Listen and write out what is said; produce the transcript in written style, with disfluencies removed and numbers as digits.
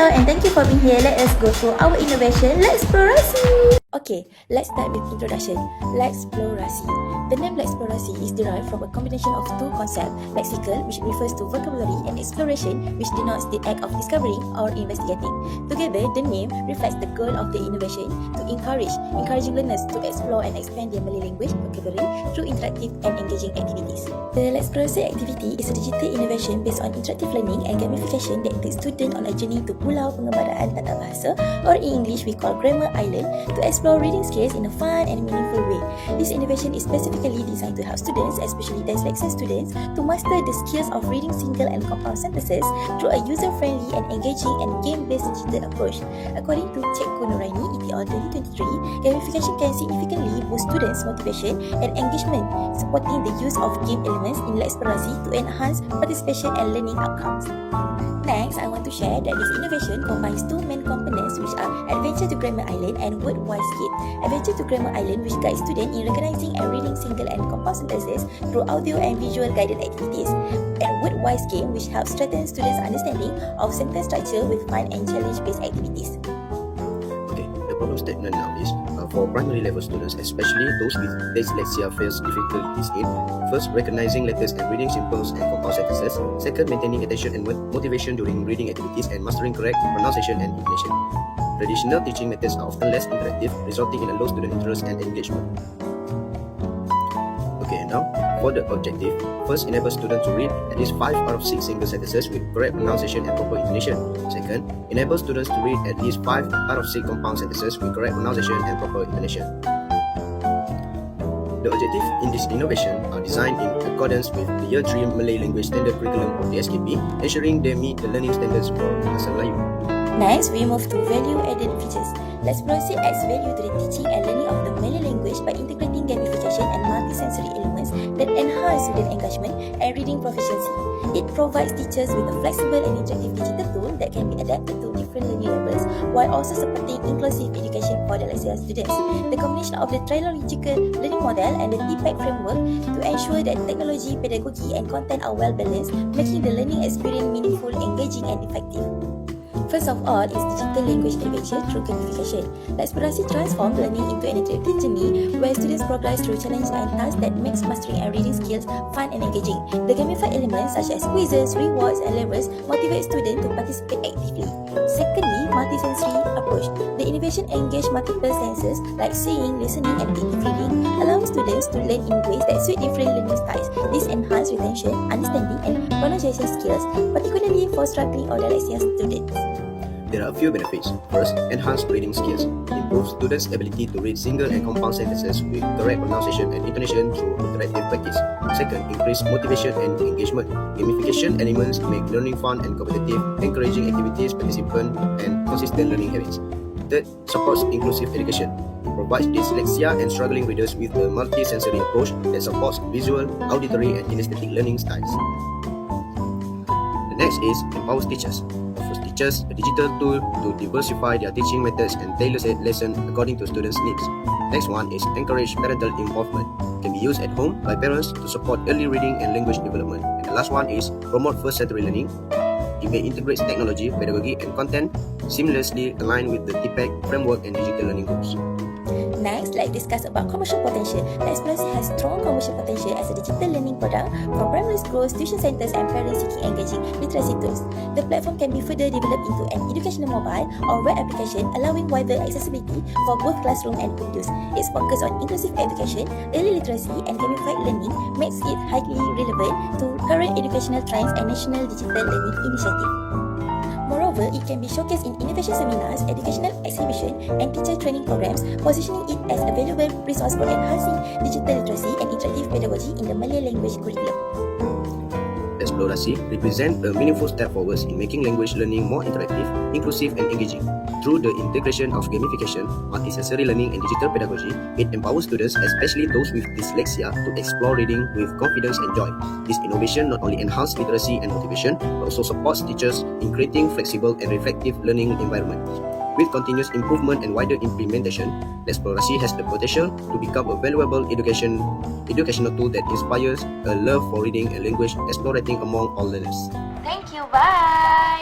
Hello and thank you for being here. Let us go through our innovation, Leksplorasi. Okay, let's start with introduction. Leksplorasi. The name Leksplorasi is derived from a combination of two concepts, lexical, which refers to vocabulary, and exploration, which denotes the act of discovering or investigating. Together, the name reflects the goal of the innovation to encouraging learners to explore and expand their Malay language vocabulary through interactive and engaging activities. The Leksplorasi activity is a digital innovation based on interactive learning and gamification that takes students on a journey to Pulau Pengembaraan Tata Bahasa, or in English we call Grammar Island, to explore reading skills in a fun and meaningful way. This innovation is specifically designed to help students, especially dyslexia students, to master the skills of reading single and compound sentences through a user-friendly and engaging and game-based digital approach. According to Cikgu Nuraini, ETL 2023, gamification can significantly boost students' motivation and engagement, supporting the use of game elements in Leksplorasi to enhance participation and learning outcomes. Next, I want to share that this innovation combines two main components, which are Adventure to Grammar Island and Word-Wise Game. Adventure to Grammar Island, which guides students in recognizing and reading single and compound sentences through audio and visual guided activities. And Word-Wise Game, which helps strengthen students' understanding of sentence structure with fun and challenge-based activities. Okay, the problem statement now is for primary level students, especially those with dyslexia, face difficulties in first, recognizing letters and reading symbols and compound sentences. Second, maintaining attention and motivation during reading activities and mastering correct pronunciation and intonation. Traditional teaching methods are often less interactive, resulting in a low student interest and engagement. Okay, now for the objective. First, enable students to read at least 5 out of 6 single sentences with correct pronunciation and proper intonation. Second, enable students to read at least 5 out of 6 compound sentences with correct pronunciation and proper intonation. The objectives in this innovation are designed in accordance with the Year 3 Malay Language Standard Curriculum of the SKP, ensuring they meet the learning standards for Bahasa Melayu. Next, we move to value-added features. Leksplorasi adds value to the teaching and learning of the Malay language by integrating gamification and multisensory elements that enhance student engagement and reading proficiency. It provides teachers with a flexible and interactive digital tool that can be adapted to different learning levels, while also supporting inclusive education for dyslexia students. The combination of the trilogical learning model and the TPEC framework to ensure that technology, pedagogy, and content are well balanced, making the learning experience meaningful, engaging, and effective. First of all is digital language adventure through gamification. Leksplorasi transforms learning into an interactive journey where students progress through challenges and tasks that makes mastering and reading skills fun and engaging. The gamified elements such as quizzes, rewards, and levels motivate students to participate actively. Secondly, multisensory approach. The innovation engages multiple senses like seeing, listening, and active reading, allowing students to learn in ways that suit different learning styles. This enhances retention, understanding, and pronunciation skills, particularly for struggling or dyslexia students. There are a few benefits. First, enhanced reading skills. Improves students' ability to read single and compound sentences with correct pronunciation and intonation through interactive practice. Second, increased motivation and engagement. Gamification elements make learning fun and competitive, encouraging activities, participant, and consistent learning habits. Third, supports inclusive education. It provides dyslexia and struggling readers with a multi-sensory approach that supports visual, auditory, and kinesthetic learning styles. The next is empowers teachers. Offers teachers a digital tool to diversify their teaching methods and tailor lessons according to students' needs. Next one is encourage parental involvement. It can be used at home by parents to support early reading and language development. And the last one is promote first-century learning. It may integrate technology, pedagogy, and content seamlessly aligned with the TPEC framework and digital learning goals. Next, let's discuss about commercial potential. Leksplorasi has strong commercial potential as a digital learning product from primary schools, tuition centers, and parents seeking engaging literacy tools. The platform can be further developed into an educational mobile or web application, allowing wider accessibility for both classroom and home use. Its focus on inclusive education, early literacy, and gamified learning makes it highly relevant to current educational trends and national digital learning initiative. Moreover, it can be showcased in innovation seminars, educational exhibition, and teacher training programs, positioning it as a valuable resource for enhancing digital literacy and interactive pedagogy in the Malay language curriculum. Leksplorasi represents a meaningful step forward in making language learning more interactive, inclusive, and engaging. Through the integration of gamification, multisensory learning, and digital pedagogy, it empowers students, especially those with dyslexia, to explore reading with confidence and joy. This innovation not only enhances literacy and motivation, but also supports teachers in creating flexible and reflective learning environments. With continuous improvement and wider implementation, Leksplorasi has the potential to become a valuable educational tool that inspires a love for reading and language exploring among all learners. Thank you, bye!